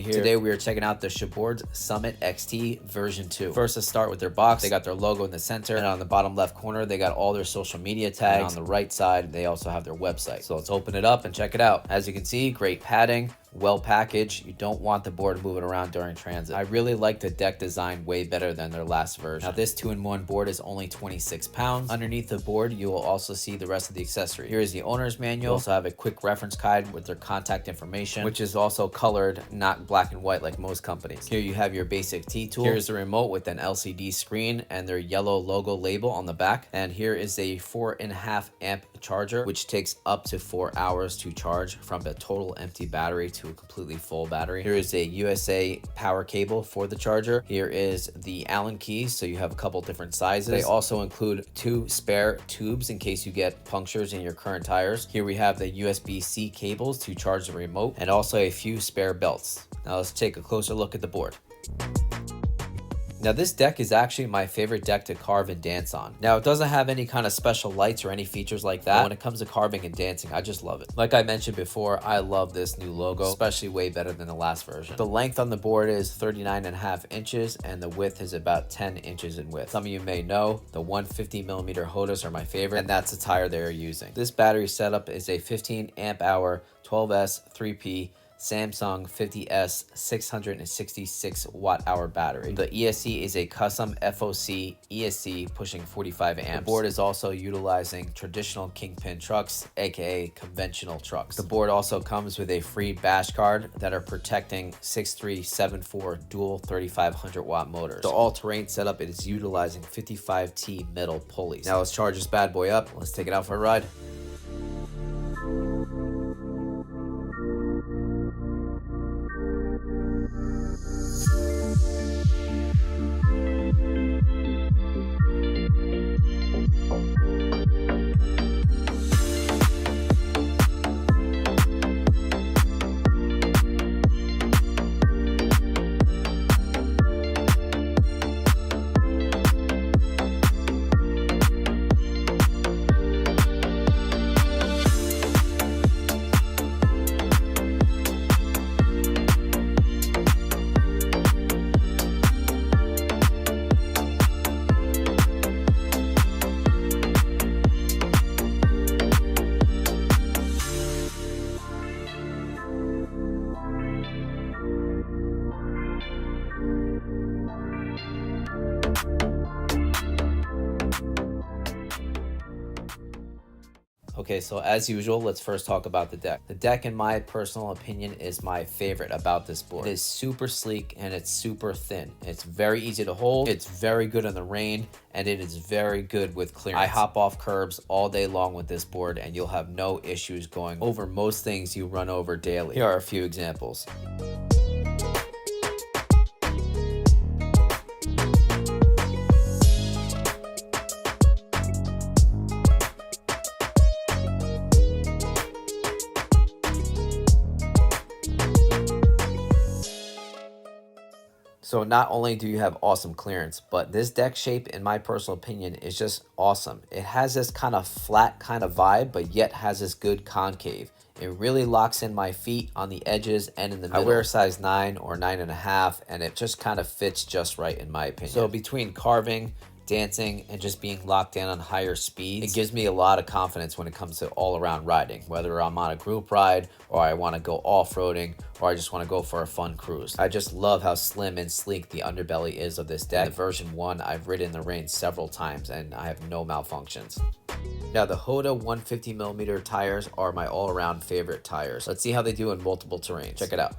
Here. Today we are checking out the Shaboardz Summit XT version 2. First, let's start with their box. They got their logo in the center, and on the bottom left corner they got all their social media tags. And on the right side they also have their website. So let's open it up and check it out. As you can see, great padding, well packaged. You don't want the board moving around during transit. I really like the deck design way better than their last version. Now this 2-in-1 board is only 26 pounds. Underneath the board you will also see the rest of the accessory. Here is the owner's manual. You also have a quick reference guide with their contact information, which is also colored, not black and white like most companies. Here you have your basic T-tool. Here's the remote with an LCD screen and their yellow logo label on the back. And here is a 4.5 amp charger, which takes up to 4 hours to charge from a total empty battery to a completely full battery. Here is a USA power cable for the charger. Here is the Allen keys, so you have a couple different sizes. They also include 2 spare tubes in case you get punctures in your current tires. Here we have the USB-C cables to charge the remote, and also a few spare belts. Now let's take a closer look at the board. Now this deck is actually my favorite deck to carve and dance on. Now it doesn't have any kind of special lights or any features like that, but when it comes to carving and dancing, I just love it. Like I mentioned before, I love this new logo, especially way better than the last version. The length on the board is 39.5 inches and the width is about 10 inches in width. Some of you may know the 150mm Hodas are my favorite, and that's the tire they are using. This battery setup is a 15 amp hour 12S 3P Samsung 50S 666 watt-hour battery. The ESC is a custom FOC ESC pushing 45 amps. The board is also utilizing traditional Kingpin trucks, aka conventional trucks. The board also comes with a free bash card that are protecting 6374 dual 3500 watt motors. The all-terrain setup is utilizing 55T metal pulleys. Now let's charge this bad boy up. Let's take it out for a ride. Okay, so as usual, let's first talk about the deck. The deck, in my personal opinion, is my favorite about this board. It is super sleek and it's super thin. It's very easy to hold. It's very good in the rain, and it is very good with clearance. I hop off curbs all day long with this board and you'll have no issues going over most things you run over daily. Here are a few examples. So not only do you have awesome clearance, but this deck shape, in my personal opinion, is just awesome. It has this kind of flat kind of vibe, but yet has this good concave. It really locks in my feet on the edges and in the middle. I wear a size 9 or 9.5, and it just kind of fits just right in my opinion. So between carving, dancing, and just being locked in on higher speeds, it gives me a lot of confidence when it comes to all-around riding, whether I'm on a group ride or I want to go off-roading or I just want to go for a fun cruise. I just love how slim and sleek the underbelly is of this deck. The version 1, I've ridden in the rain several times and I have no malfunctions. Now the Hoda 150mm tires are my all-around favorite tires. Let's see how they do in multiple terrains. Check it out.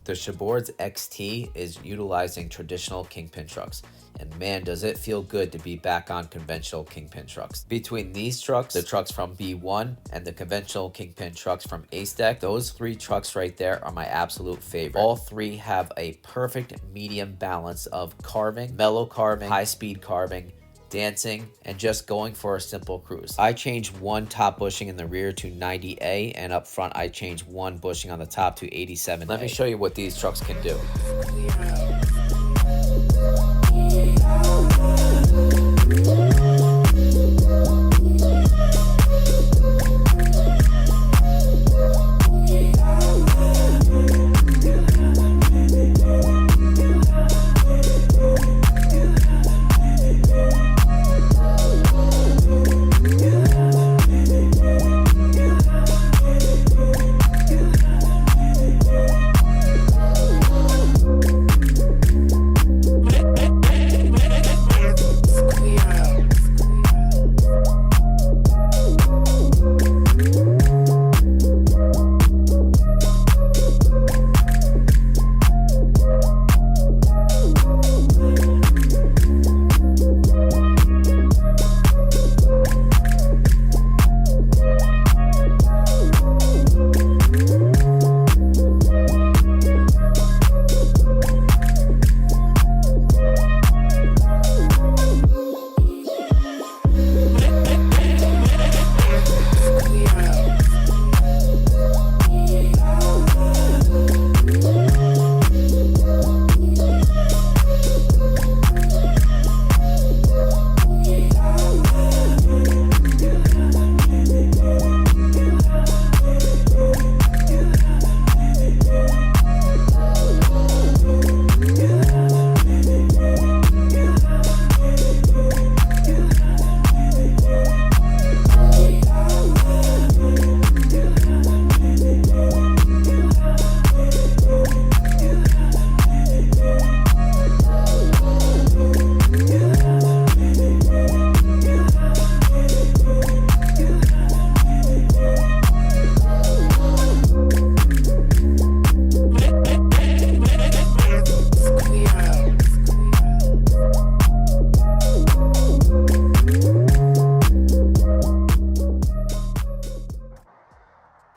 The Shaboardz XT is utilizing traditional kingpin trucks, and man does it feel good to be back on conventional kingpin trucks. Between these trucks, the trucks from B1, and the conventional kingpin trucks from Ace Deck, those three trucks right there are my absolute favorite. All three have a perfect medium balance of carving, mellow carving, high speed carving, dancing, and just going for a simple cruise. I changed one top bushing in the rear to 90A, and up front I changed one bushing on the top to 87A. Let me show you what these trucks can do.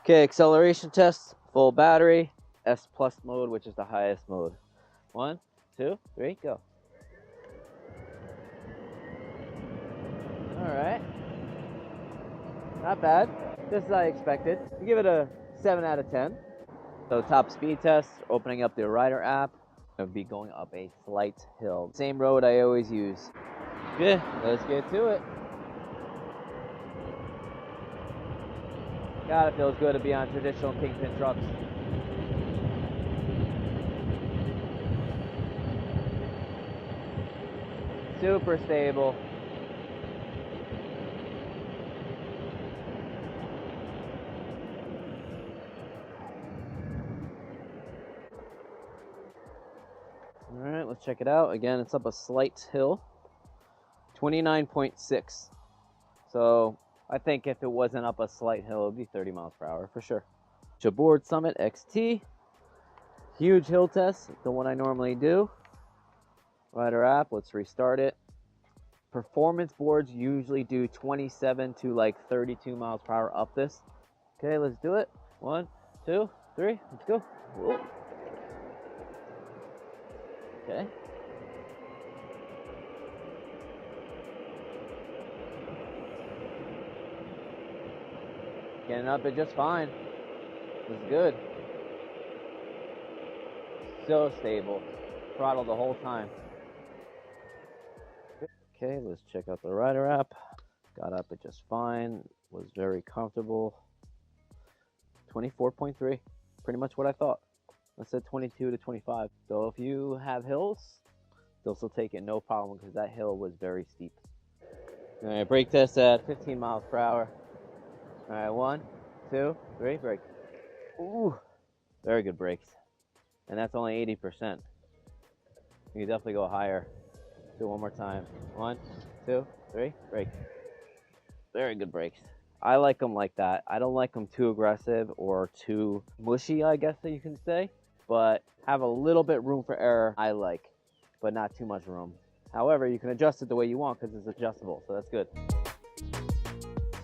Okay, acceleration test, full battery, S plus mode, which is the highest mode. 1, 2, 3, go. All right, not bad. Just as I expected. You give it a 7 out of 10. So top speed test, opening up the rider app. I'll be going up a slight hill. Same road I always use. Okay, let's get to it. God, it feels good to be on traditional kingpin trucks. Super stable. All right, let's check it out. Again, it's up a slight hill. 29.6. So I think if it wasn't up a slight hill, it would be 30 miles per hour for sure. Shaboardz Summit XT. Huge hill test, the one I normally do. Rider app, let's restart it. Performance boards usually do 27 to like 32 miles per hour up this. Okay, let's do it. 1, 2, 3, let's go. Whoa. Okay. Getting up it just fine. This is good. So stable. Throttle the whole time. Okay, let's check out the rider app. Got up it just fine. Was very comfortable. 24.3. Pretty much what I thought. I said 22 to 25. So if you have hills, they'll still take it no problem because that hill was very steep. All right, brake test at 15 miles per hour. All right, 1, 2, 3, brake. Ooh, very good brakes. And that's only 80%. You can definitely go higher. Do it one more time. 1, 2, 3, brake. Very good brakes. I like them like that. I don't like them too aggressive or too mushy, I guess that you can say. but have a little bit room for error, I like, but not too much room. However, you can adjust it the way you want because it's adjustable, so that's good.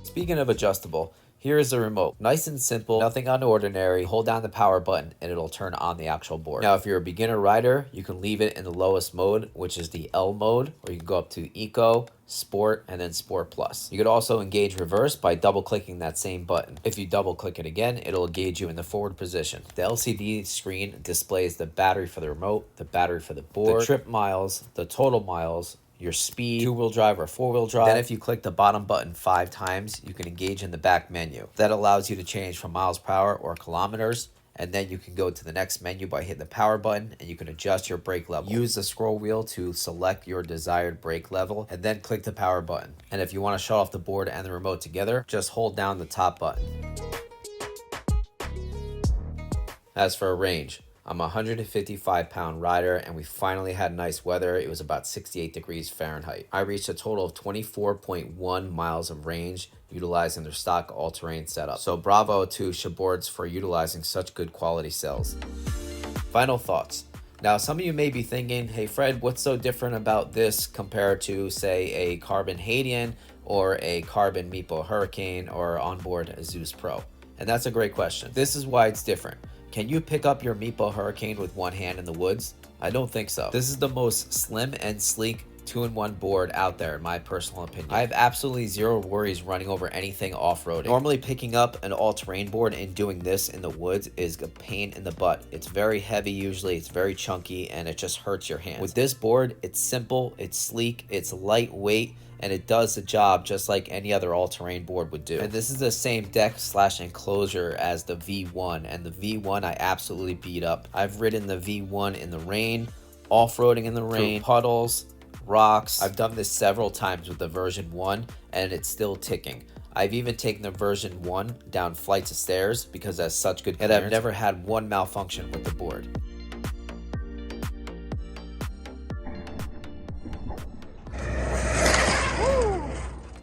Speaking of adjustable, here is the remote. Nice and simple, nothing unordinary. Hold down the power button and it'll turn on the actual board. Now, if you're a beginner rider, you can leave it in the lowest mode, which is the L mode, or you can go up to Eco, Sport, and then Sport Plus. You could also engage reverse by double clicking that same button. If you double click it again, it'll engage you in the forward position. The LCD screen displays the battery for the remote, the battery for the board, the trip miles, the total miles, your speed, 2-wheel drive or 4-wheel drive. Then if you click the bottom button 5 times, you can engage in the back menu. That allows you to change from miles per hour or kilometers. And then you can go to the next menu by hitting the power button, and you can adjust your brake level. Use the scroll wheel to select your desired brake level and then click the power button. And if you want to shut off the board and the remote together, just hold down the top button. As for a range, I'm a 155-pound rider, and we finally had nice weather. It was about 68 degrees Fahrenheit. I reached a total of 24.1 miles of range utilizing their stock all-terrain setup. So bravo to Shaboardz for utilizing such good quality cells. Final thoughts. Now, some of you may be thinking, hey Fred, what's so different about this compared to, say, a Carbon Hadian or a Carbon Meepo Hurricane or onboard Zeus Pro? And that's a great question. This is why it's different. Can you pick up your Meepo Hurricane with one hand in the woods? I don't think so. This is the most slim and sleek 2-in-1 board out there, in my personal opinion. I have absolutely zero worries running over anything off-roading. Normally picking up an all-terrain board and doing this in the woods is a pain in the butt. It's very heavy usually, it's very chunky, and it just hurts your hands. With this board, it's simple, it's sleek, it's lightweight, and it does the job just like any other all-terrain board would do. And this is the same deck / enclosure as the V1, and the V1 I absolutely beat up. I've ridden the V1 in the rain, off-roading in the rain, puddles, rocks. I've done this several times with the version 1, and it's still ticking. I've even taken the version 1 down flights of stairs because it has such good clearance, and I've never had one malfunction with the board.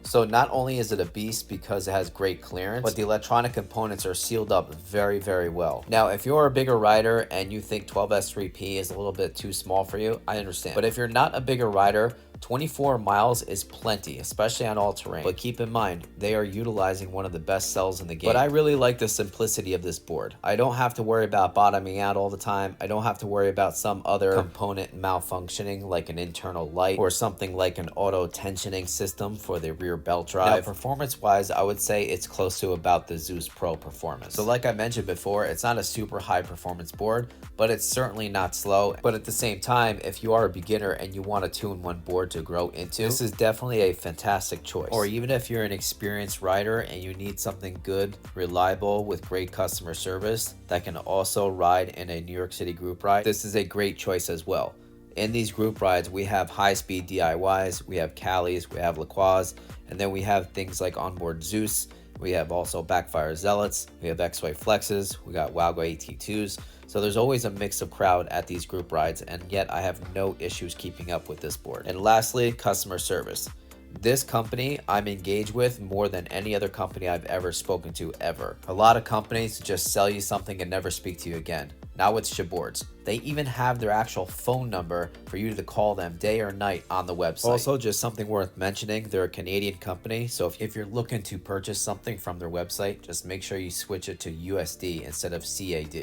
So not only is it a beast because it has great clearance, but the electronic components are sealed up very, very well. Now, if you're a bigger rider and you think 12S3P is a little bit too small for you, I understand. But if you're not a bigger rider, 24 miles is plenty, especially on all terrain. But keep in mind, they are utilizing one of the best cells in the game. But I really like the simplicity of this board. I don't have to worry about bottoming out all the time. I don't have to worry about some other component malfunctioning like an internal light or something like an auto tensioning system for the rear belt drive. Now, performance-wise, I would say it's close to about the Zeus Pro performance. So like I mentioned before, it's not a super high performance board, but it's certainly not slow. But at the same time, if you are a beginner and you want a 2-in-1 board to grow into, this is definitely a fantastic choice. Or even if you're an experienced rider and you need something good, reliable, with great customer service that can also ride in a New York City group ride, this is a great choice as well. In these group rides, we have high-speed DIYs, we have Calis, we have LaCroix, and then we have things like onboard Zeus. We have also Backfire Zealots, we have XY Flexes, we got Wowgo AT2s. So there's always a mix of crowd at these group rides, and yet I have no issues keeping up with this board. And lastly, customer service. This company I'm engaged with more than any other company I've ever spoken to ever. A lot of companies just sell you something and never speak to you again. Now with Shaboardz, they even have their actual phone number for you to call them day or night on the website. Also, just something worth mentioning, they're a Canadian company, so if you're looking to purchase something from their website, just make sure you switch it to USD instead of CAD.